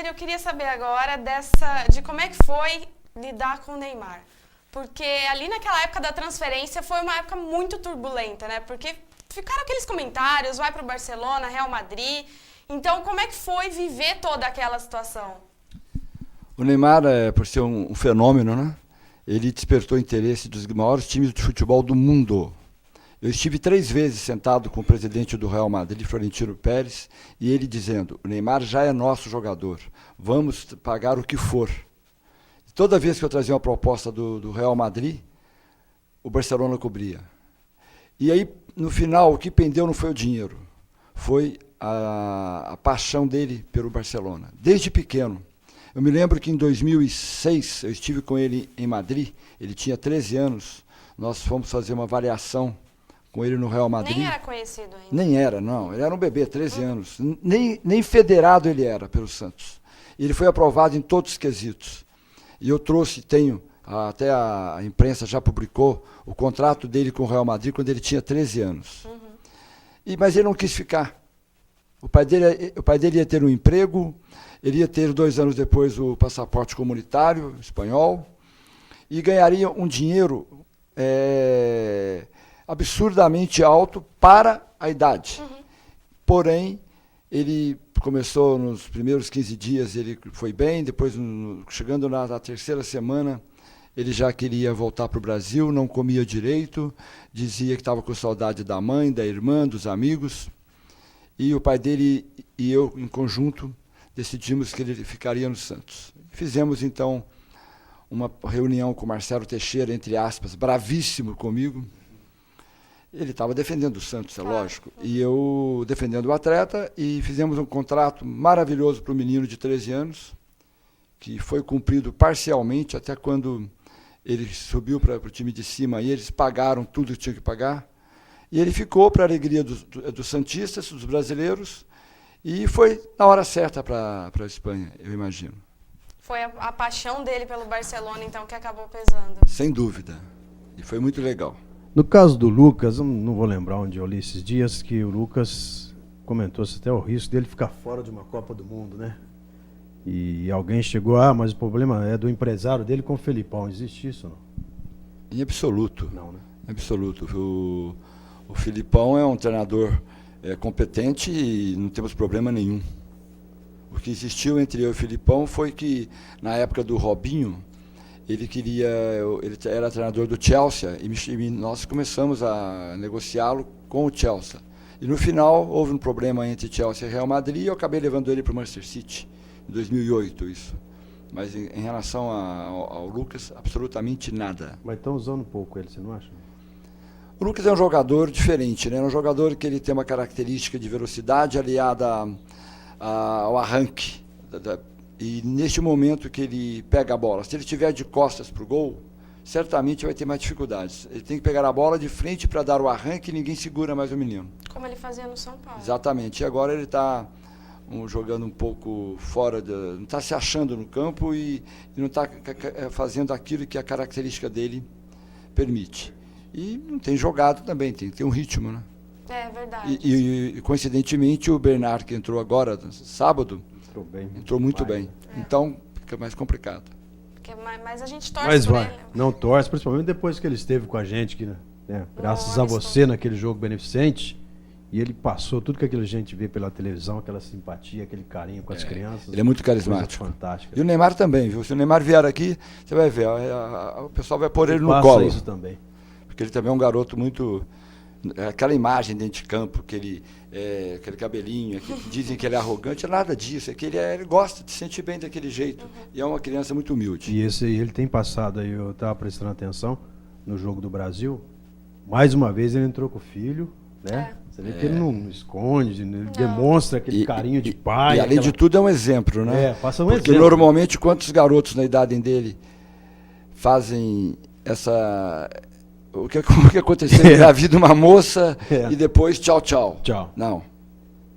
Wagner, eu queria saber agora de como é que foi lidar com o Neymar. Porque ali naquela época da transferência foi uma época muito turbulenta, né? Porque ficaram aqueles comentários, vai para o Barcelona, Real Madrid. Então, como é que foi viver toda aquela situação? O Neymar, por ser um fenômeno, né? Ele despertou interesse dos maiores times de futebol do mundo. Eu estive 3 vezes sentado com o presidente do Real Madrid, Florentino Pérez, e ele dizendo, o Neymar já é nosso jogador, vamos pagar o que for. Toda vez que eu trazia uma proposta do Real Madrid, o Barcelona cobria. E aí, no final, o que pendeu não foi o dinheiro, foi a paixão dele pelo Barcelona, desde pequeno. Eu me lembro que em 2006, eu estive com ele em Madrid, ele tinha 13 anos, nós fomos fazer uma avaliação com ele no Real Madrid. Nem era conhecido ainda. Nem era, não. Ele era um bebê, 13 anos. Nem federado ele era pelo Santos. Ele foi aprovado em todos os quesitos. E eu tenho, até a imprensa já publicou, o contrato dele com o Real Madrid quando ele tinha 13 anos. Mas ele não quis ficar. O pai dele ia ter um emprego, ele ia ter 2 anos depois o passaporte comunitário espanhol e ganharia um dinheiro absurdamente alto para a idade. Porém, ele começou nos primeiros 15 dias, ele foi bem, depois, chegando na 3ª semana, ele já queria voltar para o Brasil, não comia direito, dizia que estava com saudade da mãe, da irmã, dos amigos, e o pai dele e eu, em conjunto, decidimos que ele ficaria no Santos. Fizemos, então, uma reunião com o Marcelo Teixeira, entre aspas, bravíssimo comigo. Ele estava defendendo o Santos, é lógico, e eu defendendo o atleta, e fizemos um contrato maravilhoso para o menino de 13 anos, que foi cumprido parcialmente, até quando ele subiu para o time de cima, e eles pagaram tudo que tinham que pagar, e ele ficou para a alegria dos santistas, dos brasileiros, e foi na hora certa para a Espanha, eu imagino. Foi a paixão dele pelo Barcelona, então, que acabou pesando. Sem dúvida, e foi muito legal. No caso do Lucas, eu não vou lembrar onde eu li esses dias, que o Lucas comentou-se até o risco dele ficar fora de uma Copa do Mundo, né? E alguém chegou, mas o problema é do empresário dele com o Felipão. Existe isso ou não? Em absoluto. Não, né? Em absoluto. O Felipão é um treinador competente e não temos problema nenhum. O que existiu entre eu e o Felipão foi que, na época do Robinho, ele era treinador do Chelsea e nós começamos a negociá-lo com o Chelsea. E no final houve um problema entre Chelsea e Real Madrid e eu acabei levando ele para o Manchester City, em 2008 isso. Mas em relação ao Lucas, absolutamente nada. Mas estão usando um pouco ele, você não acha? O Lucas é um jogador diferente, né? É um jogador que ele tem uma característica de velocidade aliada ao arranque. E neste momento que ele pega a bola, se ele estiver de costas para o gol, certamente vai ter mais dificuldades. Ele tem que pegar a bola de frente para dar o arranque e ninguém segura mais o menino. Como ele fazia no São Paulo. Exatamente. E agora ele está jogando um pouco fora, não está se achando no campo e não está fazendo aquilo que a característica dele permite. E não tem jogado também, tem que ter um ritmo, né? É verdade. E coincidentemente o Bernard, que entrou agora, sábado, entrou muito bem. Então fica mais complicado. Mas a gente torce por ele. Não torce, principalmente depois que ele esteve com a gente, que, né, graças a você naquele jogo beneficente, e ele passou tudo que aquilo a gente vê pela televisão, aquela simpatia, aquele carinho com as crianças. Ele é muito carismático. Fantástico. E o Neymar também, viu? Se o Neymar vier aqui, você vai ver, o pessoal vai pôr ele no passa colo. Isso também. Porque ele também é um garoto muito... Aquela imagem dentro de campo, aquele cabelinho, que dizem que ele é arrogante, é nada disso, é que ele gosta de se sentir bem daquele jeito. E é uma criança muito humilde. E ele tem passado aí, eu estava prestando atenção no jogo do Brasil, mais uma vez ele entrou com o filho, né? Você vê que ele não esconde, ele demonstra aquele carinho de pai. E além de tudo é um exemplo, né? Passa um Porque exemplo. Normalmente quantos garotos na idade dele fazem essa... O que aconteceu na vida de uma moça e depois tchau. Não.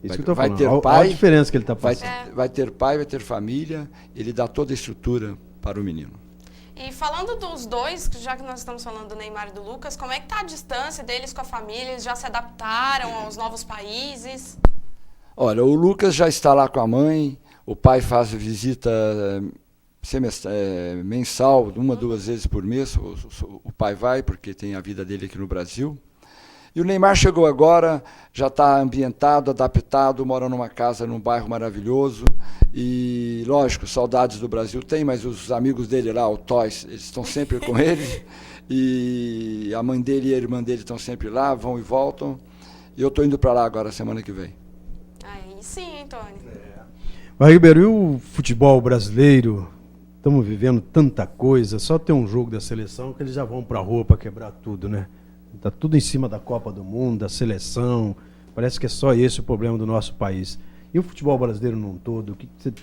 Isso que eu tô falando. Ter pai, olha a diferença que ele está passando. Vai ter pai, vai ter família, ele dá toda a estrutura para o menino. E falando dos dois, já que nós estamos falando do Neymar e do Lucas, como é que está a distância deles com a família? Eles já se adaptaram aos novos países? Olha, o Lucas já está lá com a mãe, O pai faz visita mensal, 1, 2 vezes por mês. O pai vai, porque tem a vida dele aqui no Brasil. E o Neymar chegou agora, já está ambientado, adaptado, mora numa casa, num bairro maravilhoso. E, lógico, saudades do Brasil tem, mas os amigos dele lá, o Toys, eles estão sempre com ele. E a mãe dele e a irmã dele estão sempre lá, vão e voltam. E eu estou indo para lá agora, semana que vem. Aí sim, Tony. Mas, Ribeiro, e o futebol brasileiro? Estamos vivendo tanta coisa, só tem um jogo da seleção que eles já vão para a rua para quebrar tudo, né? Está tudo em cima da Copa do Mundo, da seleção. Parece que é só esse o problema do nosso país. E o futebol brasileiro num todo, o que você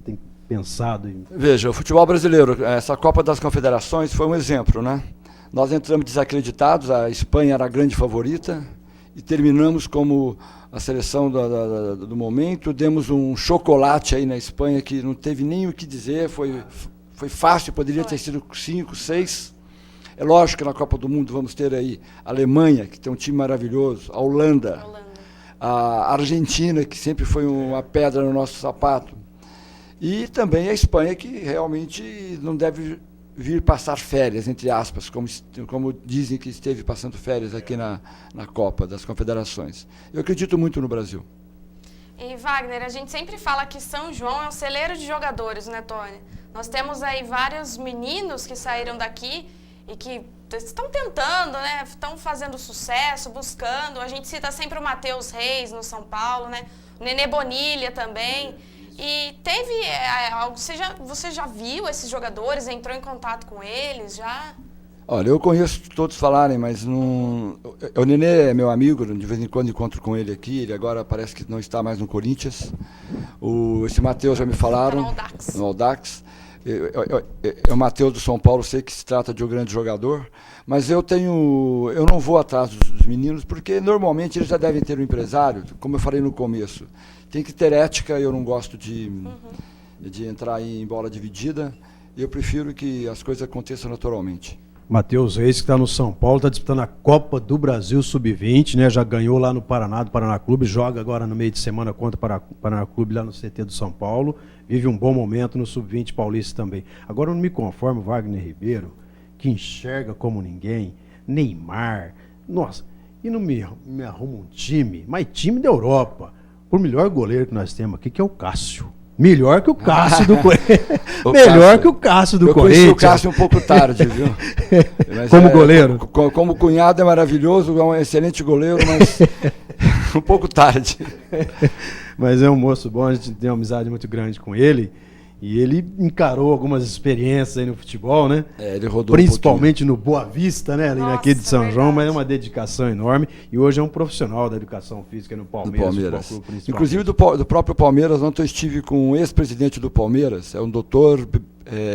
tem pensado em... Veja, o futebol brasileiro, essa Copa das Confederações foi um exemplo, né? Nós entramos desacreditados, a Espanha era a grande favorita, e terminamos como a seleção do momento, demos um chocolate aí na Espanha que não teve nem o que dizer, foi fácil, poderia ter sido 5, 6. É lógico que na Copa do Mundo vamos ter aí a Alemanha, que tem um time maravilhoso, a Holanda, a Argentina, que sempre foi uma pedra no nosso sapato, e também a Espanha, que realmente não deve vir passar férias, entre aspas, como dizem que esteve passando férias aqui na Copa das Confederações. Eu acredito muito no Brasil. E, Wagner, a gente sempre fala que São João é um celeiro de jogadores, né, Tony? Nós temos aí vários meninos que saíram daqui e que estão tentando, né? Estão fazendo sucesso, buscando. A gente cita sempre o Matheus Reis no São Paulo, né? O Nenê Bonilha também. E teve algo, você já viu esses jogadores, entrou em contato com eles já? Olha, eu conheço todos falarem, mas não... O Nenê é meu amigo, de vez em quando encontro com ele aqui, ele agora parece que não está mais no Corinthians. Esse Matheus já me falaram. No Audax. O Matheus do São Paulo, sei que se trata de um grande jogador, mas eu não vou atrás dos meninos, porque normalmente eles já devem ter um empresário, como eu falei no começo. Tem que ter ética, eu não gosto de entrar em bola dividida, e eu prefiro que as coisas aconteçam naturalmente. Matheus Reis, que está no São Paulo, está disputando a Copa do Brasil Sub-20, né? Já ganhou lá no Paraná, do Paraná Clube, joga agora no meio de semana contra o Paraná Clube lá no CT do São Paulo, vive um bom momento no Sub-20 paulista também. Agora eu não me conformo, Wagner Ribeiro, que enxerga como ninguém, Neymar, nossa, e não me arruma um time, mas time da Europa, por melhor goleiro que nós temos aqui, que é o Cássio. Melhor que o Cássio do Corinthians. Melhor que o Cássio do Corinthians. Eu conheci o Cássio um pouco tarde, viu? Mas como goleiro? Como cunhado é maravilhoso, é um excelente goleiro, mas um pouco tarde. Mas é um moço bom, a gente tem uma amizade muito grande com ele. E ele encarou algumas experiências aí no futebol, né? Ele rodou principalmente no Boa Vista, né? Ali aqui de São verdade. João, mas é uma dedicação enorme. E hoje é um profissional da educação física no Palmeiras. Inclusive do próprio Palmeiras, ontem eu estive com o ex-presidente do Palmeiras, é um doutor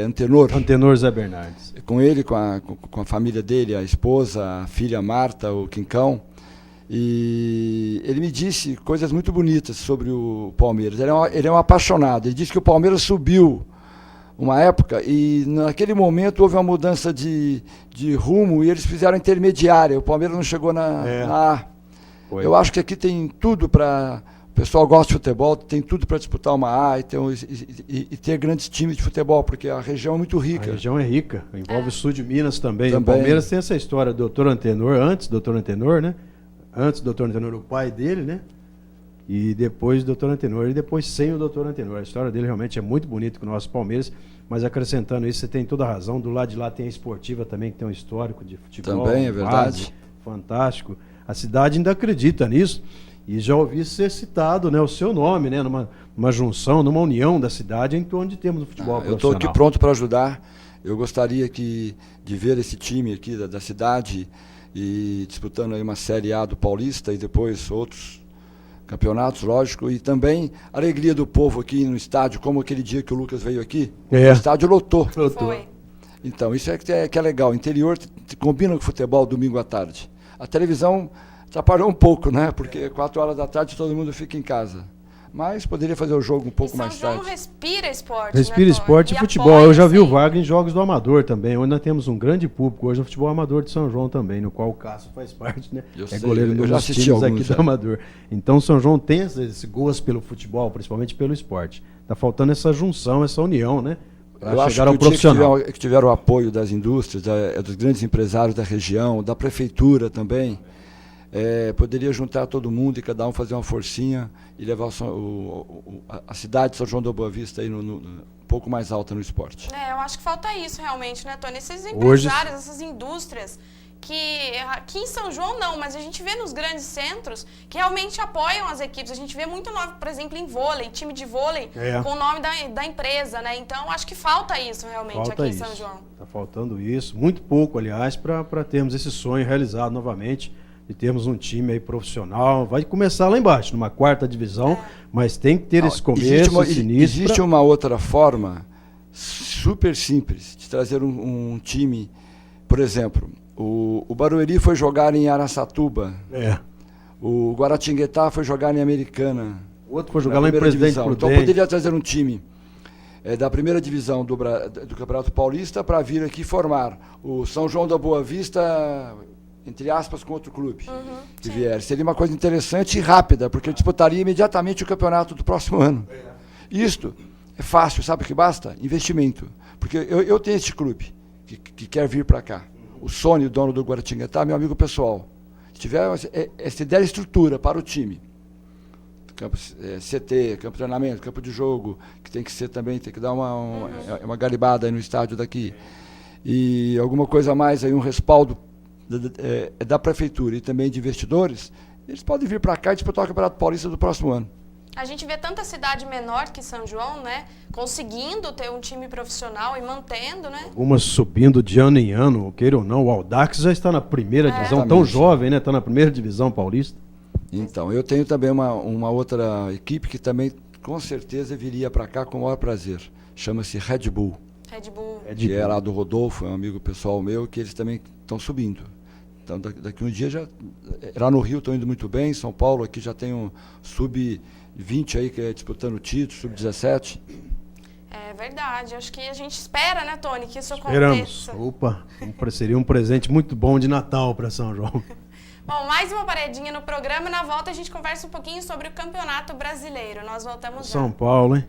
Antenor. Antenor Zé Bernardes. Com ele, com a família dele, a esposa, a filha Marta, o Quincão. E ele me disse coisas muito bonitas sobre o Palmeiras. Ele é um apaixonado. Ele disse que o Palmeiras subiu uma época e naquele momento houve uma mudança de rumo e eles fizeram intermediária. O Palmeiras não chegou na A. Eu acho que aqui tem tudo para... O pessoal gosta de futebol, tem tudo para disputar uma A e ter grandes times de futebol, porque a região é muito rica. A região é rica, envolve o sul de Minas também. O Palmeiras tem essa história do Dr. Antenor, né? Antes do Dr. Antenor, o pai dele, né? E depois do Dr. Antenor, e depois sem o Dr. Antenor. A história dele realmente é muito bonita com o nosso Palmeiras, mas acrescentando isso, você tem toda a razão. Do lado de lá tem a Esportiva também, que tem um histórico de futebol. Também, é verdade. Fantástico. A cidade ainda acredita nisso, e já ouvi ser citado, né, o seu nome, né? Numa junção, numa união da cidade em torno de termos do futebol profissional. Eu estou aqui pronto para ajudar. Eu gostaria de ver esse time aqui da cidade e disputando aí uma Série A do Paulista e depois outros campeonatos, lógico, e também a alegria do povo aqui no estádio, como aquele dia que o Lucas veio aqui, o estádio lotou. Foi. Então, isso é que é legal. O interior combina com o futebol domingo à tarde. A televisão atrapalhou um pouco, né? Porque 4 horas da tarde todo mundo fica em casa. Mas poderia fazer o jogo um pouco mais tarde. São João respira esporte, respira esporte e futebol. Eu já vi o Wagner em jogos do Amador também, onde nós temos um grande público hoje no futebol amador de São João também, no qual o Cássio faz parte, né? Goleiro dos times aqui do Amador. Então São João tem esse gosto pelo futebol, principalmente pelo esporte. Tá faltando essa junção, essa união, né? Eu Para acho chegar que ao o dia profissional. que tiver o apoio das indústrias, dos grandes empresários da região, da prefeitura também, poderia juntar todo mundo e cada um fazer uma forcinha e levar a cidade de São João da Boa Vista aí um pouco mais alta no esporte. Eu acho que falta isso realmente, né, Tony? Esses Hoje- empresários, essas indústrias, que aqui em São João não, mas a gente vê nos grandes centros que realmente apoiam as equipes. A gente vê muito nome, por exemplo, em vôlei, time de vôlei com o nome da empresa, né? Então, acho que falta isso realmente Falta aqui em isso. São João. Tá faltando isso, muito pouco, aliás, para termos esse sonho realizado novamente e termos um time aí profissional. Vai começar lá embaixo, numa 4ª divisão, mas tem que ter esse começo, esse início. Existe uma outra forma super simples de trazer um time, por exemplo, o Barueri foi jogar em Araçatuba, o Guaratinguetá foi jogar em Americana. O outro foi jogar lá em primeira Presidente divisão. Prudente. Então poderia trazer um time da primeira divisão do Campeonato Paulista para vir aqui formar o São João da Boa Vista, entre aspas, com outro clube que vier. Seria uma coisa interessante e rápida, porque disputaria imediatamente o campeonato do próximo ano. Isto é fácil, sabe o que basta? Investimento. Porque eu tenho este clube que quer vir para cá. O Sônia, o dono do Guaratinguetá, meu amigo pessoal. Se der estrutura para o time, campo CT, campo de treinamento, campo de jogo, que tem que ser também, tem que dar uma garibada aí no estádio daqui. E alguma coisa a mais aí, um respaldo da prefeitura e também de investidores, eles podem vir para cá e disputar o Campeonato Paulista do próximo ano. A gente vê tanta cidade menor que São João, né? Conseguindo ter um time profissional e mantendo, né? Algumas subindo de ano em ano, queira ou não. O Audax já está na primeira divisão, tão jovem, né? Está na primeira divisão paulista. Então, eu tenho também uma outra equipe que também, com certeza, viria para cá com o maior prazer. Chama-se Red Bull. Red Bull. Que é lá do Rodolfo, é um amigo pessoal meu, que eles também estão subindo. Então, daqui um dia, lá no Rio estão indo muito bem, São Paulo aqui já tem um sub-20 aí, que é disputando o título, sub-17. É verdade, acho que a gente espera, né, Tony, que isso Esperamos. aconteça. Opa, seria um presente muito bom de Natal para São João. Bom, mais uma paredinha no programa, na volta a gente conversa um pouquinho sobre o Campeonato Brasileiro. Nós voltamos já. São Paulo, hein?